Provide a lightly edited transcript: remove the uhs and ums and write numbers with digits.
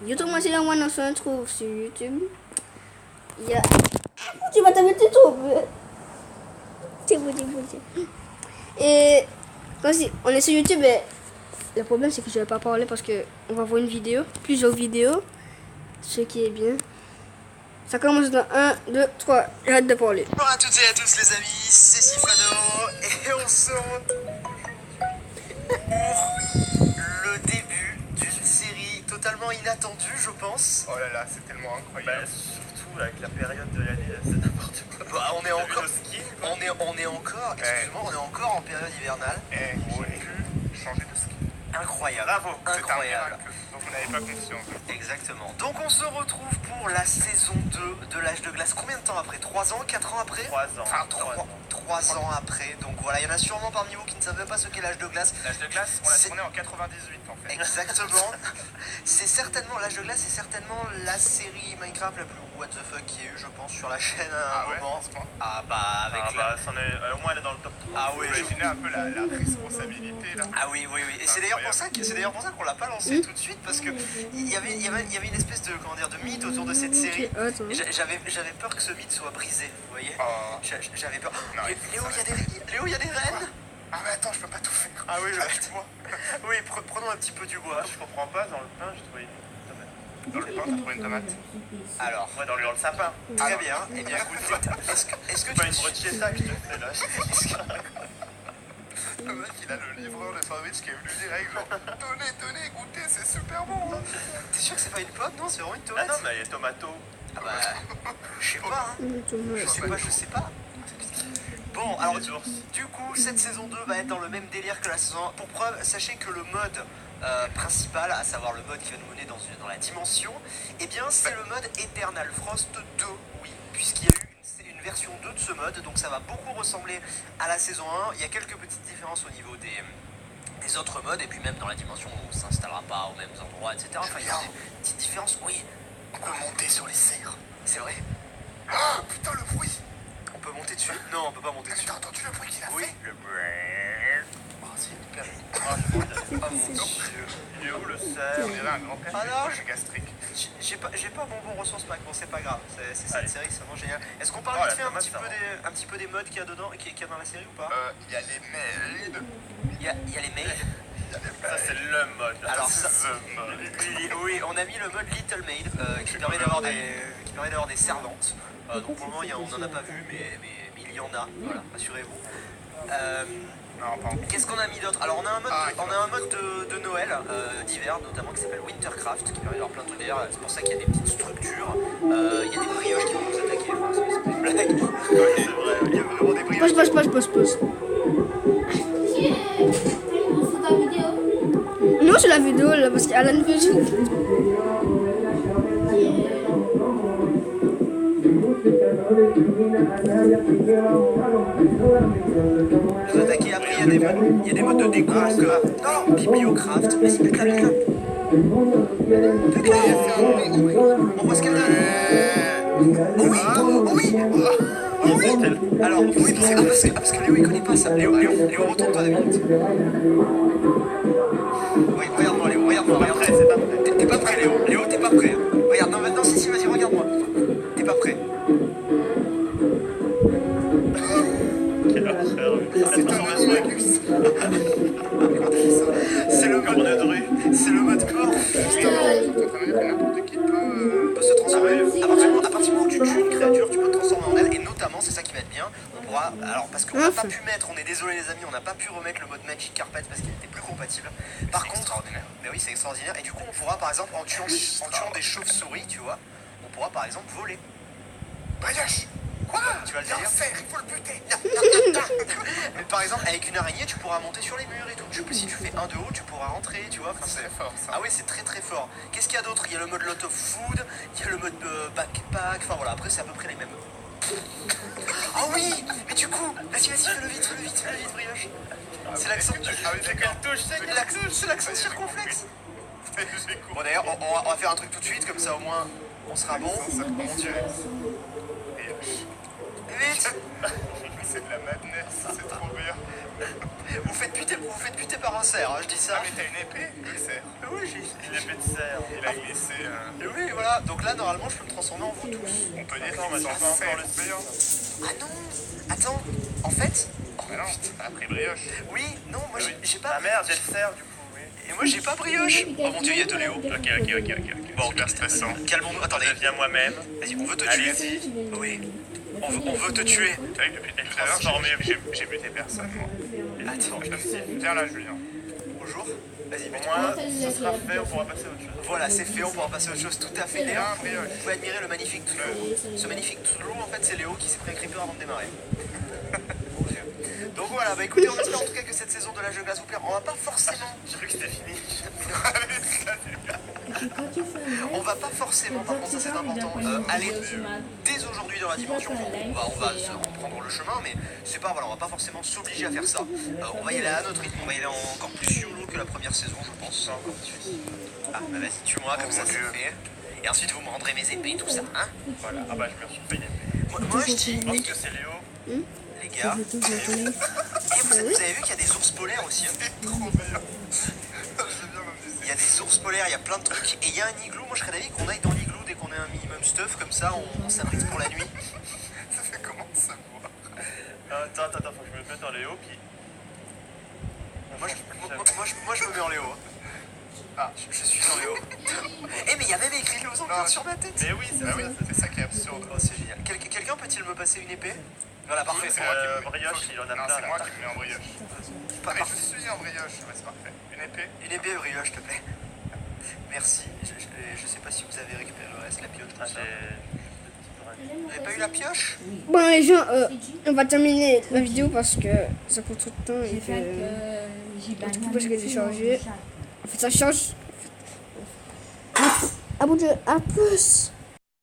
YouTube, moi, c'est là, moi, on se retrouve sur YouTube. Il y a... Tu vas t'arrêter tout. C'est beau. Et quand on est sur YouTube, le problème, c'est que je vais pas parler parce que on va voir une vidéo, plusieurs vidéos. Ce qui est bien. Ça commence dans 1, 2, 3. J'arrête de parler. Bonjour à toutes et à tous les amis, c'est Sifano et on se retrouve pour le début d'une série totalement inattendue, je pense. Oh là là, c'est tellement incroyable. Bah, surtout avec la période de l'année, là, c'est n'importe quoi. Bah, on est encore, Le ski, quoi. on est encore, excuse-moi, on est encore en période hivernale. Eh, j'ai pu changer de ski. Incroyable, Bravo, C'est un incroyable. miracle dont vous n'avez pas conscience. Exactement. Donc on se retrouve pour la saison 2 de l'âge de glace. Combien de temps après? 3 ans? 4 ans après? 3 ans. Enfin, 3 ans après. Donc voilà, il y en a sûrement parmi vous qui ne savaient pas ce qu'est l'âge de glace. L'âge de glace, on l'a C'est- tourné en 98 en fait. Exactement. C'est certainement, l'âge de glace, c'est certainement la série Minecraft la plus what the fuck qu'il y ait eu, je pense, sur la chaîne à un Ah ouais, moment. à ce point. Ah bah, avec Ah bah, au moins elle est dans le top 3. Ah oui, Vous imaginez un peu la responsabilité là. Ah oui. Et c'est d'ailleurs pour ça qu'on l'a pas lancé tout de suite, parce que il y avait une espèce de, comment dire, de mythe autour de cette série. Attends. J'avais peur que ce mythe soit brisé, vous voyez. Oh. J'avais peur. Non, Léo, il faut il y a des rennes. Ah mais attends, je peux pas tout faire. Ah oui, Avec moi. oui, prenons un petit peu du bois. Je comprends pas, dans le pain, j'ai trouvé une tomate. Dans le pain, t'as trouvé une tomate. Alors, Ouais, dans le sapin. très bien. Eh bien, écoute, est-ce que Pas tu... une bruschetta que je te fais là. Le mec, il a le livreur de sandwich qui est venu direct, genre tenez, goûtez, c'est super bon. Hein. T'es sûr que c'est pas une pomme? Non, c'est vraiment une Ah tomate. non, mais il y a tomato. Ah bah, je sais pas, hein. Je sais pas. Bon, alors Les ours. du coup, cette saison 2 va être dans le même délire que la saison 1. Pour preuve, sachez que le mode principal, à savoir le mode qui va nous mener dans la dimension, eh bien, c'est le mode Eternal Frost 2, oui, puisqu'il y a eu une version 2 de ce mode, donc ça va beaucoup ressembler à la saison 1. Il y a quelques petites différences au niveau des autres modes, et puis même dans la dimension où on s'installera pas aux mêmes endroits, etc. Enfin, il y a des petites différences, oui. On peut monter sur les serres. C'est vrai. Ah putain, le bruit. On peut monter dessus? Non, on peut pas monter Mais dessus. t'as entendu le bruit qu'il a Oui. fait? Le brrrr. Oh, c'est hyper. Ah, je m'en Oh mon dieu. Il est où le On cerf? dirait un grand café Alors gastrique. J'ai pas bon ressources pack, bon c'est pas grave, c'est cette Allez. série, c'est vraiment génial. Est-ce qu'on parle Oh, vite la fait tomate, ça un petit peu des modes qu'il y a dedans, qu'il y a dans la série ou pas? Il y a les maids. Il y a les mails. Ça, c'est le mode. Alors C'est ça, the mode. oui, on a mis le mode Little Maid qui permet d'avoir des servantes. Donc pour le moment on en a pas vu, mais il y en a, voilà, rassurez-vous. Non, pas encore. Qu'est-ce qu'on a mis d'autre? Alors on a un mode de Noël d'hiver notamment qui s'appelle Wintercraft qui permet d'avoir plein de trucs d'ailleurs, c'est pour ça qu'il y a des petites structures, il y a des brioches qui vont nous attaquer, enfin, c'est pas une blague. Ouais, c'est vrai. Il y a vraiment des brioches. Pause. Non, c'est la vidéo là parce qu'Alan veut jouer. Nous attaquer. Après, il y a des modes de déco comme Bibliocraft. Vas-y, pète-la. On voit ce qu'elle donne. Oh oui. Alors, oui, parce que Léo il connaît pas ça. Léo, retourne-toi 2 minutes. Oui, regarde-moi, Léo, regarde-moi. C'est pas prêt. T'es pas prêt, Léo. Léo, t'es pas prêt. Regarde, non, maintenant, si, vas-y, regarde-moi. T'es pas prêt. Quelle horreur. C'est un Magus. C'est le Comme on est mode, de rue. c'est le mode corps. Justement, je suis en train de dire que n'importe qui peut. Peut se transformer. À partir du moment où tu tues une créature, tu peux te transformer en elle. Et notamment, c'est ça qui va être bien. On pourra. Alors, parce qu'on n'a pas pu mettre, on est désolé les amis, on n'a pas pu remettre le mode Magic Carpet parce qu'il était plus compatible. Par contre, extraordinaire. mais oui, c'est extraordinaire. Et du coup, on pourra par exemple, en tuant des chauves-souris, tu vois, on pourra par exemple voler. Brioche. Quoi? Tu vas le Il y a un dire. cerf, il faut le buter. Mais par exemple, avec une araignée, tu pourras monter sur les murs et tout. Si tu fais un de haut, tu pourras rentrer, tu vois. Enfin, C'est fort ça. Ah oui, c'est très très fort. Qu'est-ce qu'il y a d'autre? Il y a le mode Lot of Food, il y a le mode Backpack, enfin voilà, après c'est à peu près les mêmes. Ah oui, mais du coup, vas-y, fais-le vite, brioche. C'est l'accent du... Ah oui, c'est Quelle touche, C'est l'accent circonflexe. J'ai Bon d'ailleurs, on va faire un truc tout de suite, comme ça au moins on sera bon. Mon Dieu. Vite. C'est de la madness, c'est trop bien. Vous faites buter par un cerf, hein, je dis ça. Ah, mais t'as une épée, le cerf. Oui, j'ai Une épée de cerf. Il a glissé un. Et oui, voilà. Donc là, normalement, je peux me transformer en vous tous. On peut dire Attends, qu'il mais sent j'ai pas encore le le cerf. Ah non. Attends. En fait. Oh, Ah non, t'as pris brioche. oui, non, moi j'ai pas. Ah merde, j'ai le cerf du coup, oui. Et moi j'ai pas brioche. Oh mon dieu, il y a de Léo. Ok. Bon, Super stressant. calmons-nous. Attendez. Je deviens moi-même. Vas-y, on veut te Allez. tuer. Oui. On veut te tuer. Transformé. J'ai buté personne, moi. Attends. Viens là, Julien. Bonjour. Vas-y, Au mets-toi. moins, ce sera fait, on pourra passer à autre chose. Voilà, c'est fait, on pourra passer à autre chose. Tout à fait. D'ailleurs, Viens, brioche. vous pouvez admirer le magnifique Toulou. Ce magnifique Toulou, en fait, c'est Léo qui s'est pris un creeper avant de démarrer. Mon Dieu. Donc voilà, bah écoutez, on espère en tout cas que cette saison de l'âge de glace vous plaira. On va pas forcément. J'ai cru que c'était fini. On va pas forcément, par contre, ça c'est important, aller dès aujourd'hui dans la dimension. On va se prendre le chemin, mais c'est pas, voilà, on va pas forcément s'obliger à faire ça. On va y aller à notre rythme, on va y aller encore plus YOLO que la première saison, je pense. Ah, bah vas-y, tue-moi, comme ça c'est fait. Et ensuite vous me rendrez mes épées et tout ça, hein. Voilà. Ah bah, je me suis fait une épée. Moi je dis, Je pense que c'est Léo. les gars, et vous avez vu qu'il y a des ours polaires aussi, hein. Trop bien. J'ai bien m'amuser. Il y a des ours polaires, il y a plein de trucs, et il y a un igloo. Moi je serais d'avis qu'on aille dans l'igloo dès qu'on ait un minimum stuff, comme ça on s'abrite pour la nuit. Ça fait comment de savoir? Attends, faut que je me mette en Léo, puis... Moi je me mets en Léo. hein. Ah, je suis en Léo. Eh mais il y a même écrit Léo Zanker sur ma tête. Mais oui, c'est Ah ça. oui, c'est ça qui est absurde. Oh c'est génial. Quelqu'un peut-il me passer une épée? Voilà, parfait. C'est moi qui me mets. Brioche, il en a Non, plein, c'est là. moi qui me mets en brioche. Pas Ah, mais parfait. je suis en brioche. Ouais, c'est parfait. Une épée. Une épée brioche, s'il te plaît. Merci. Je sais pas si vous avez récupéré le reste, la pioche, tout Ah, ça. j'ai... Vous n'avez pas eu la pioche? Bon les gens, on va terminer la vidéo parce que ça prend trop de temps et que du coup parce que j'ai changé. En fait ça change. Ah bon Dieu, à plus.